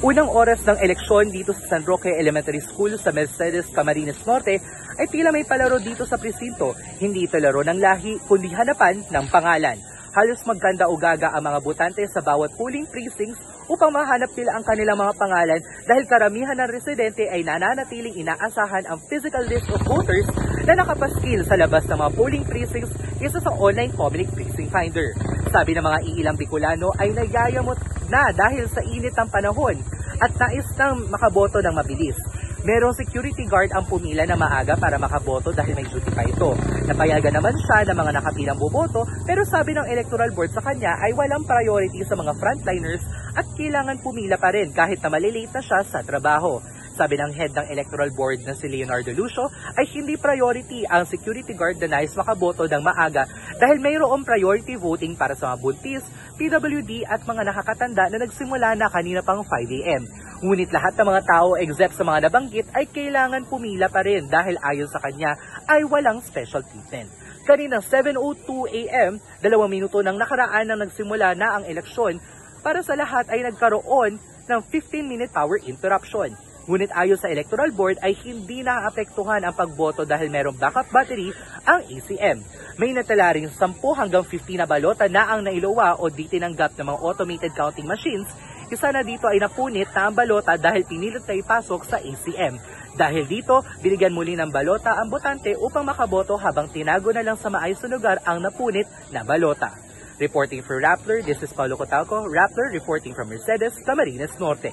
Unang oras ng eleksyon dito sa San Roque Elementary School sa Mercedes, Camarines Norte ay tila may palaro dito sa presinto. Hindi ito laro ng lahi kundi hanapan ng pangalan. Halos magkanda-ugaga ang mga botante sa bawat polling precincts upang mahanap nila ang kanilang mga pangalan dahil karamihan ng residente ay nananatiling inaasahan ang physical list of voters na nakapaskil sa labas ng mga polling precincts kaysa sa online public precinct finder. Sabi ng mga iilang Bicolano ay nagyayamot na dahil sa init ng panahon at nais nang makaboto ng mabilis. Merong security guard ang pumila na maaga para makaboto dahil may duty pa ito. Napayagan naman siya ng mga nakapilang boboto pero sabi ng electoral board sa kanya ay walang priority sa mga frontliners at kailangan pumila pa rin kahit na malilate na siya sa trabaho. Sabi ng head ng electoral board na si Leonardo Lucio ay hindi priority ang security guard na nais makaboto ng maaga dahil mayroong priority voting para sa mga buntis, PWD at mga nakakatanda na nagsimula na kanina pang 5 a.m. Ngunit lahat ng mga tao except sa mga nabanggit ay kailangan pumila pa rin dahil ayon sa kanya ay walang special treatment. Kaninang 7:02 a.m., 2 minuto nang nakaraan nang nagsimula na ang eleksyon, para sa lahat ay nagkaroon ng 15-minute power interruption. Ngunit ayon sa electoral board ay hindi naaapektuhan ang pagboto dahil merong backup battery ang ACM. May natala ring 10 hanggang 15 na balota na ang nailuwa o di tinanggap ng mga automated counting machines. Isa na dito ay napunit na ang balota dahil pinilit na ipasok sa ACM. Dahil dito, binigyan muli ng balota ang botante upang makaboto habang tinago na lang sa maayos na lugar ang napunit na balota. Reporting for Rappler, this is Paulo Cotalco, Rappler reporting from Mercedes, Camarines Norte.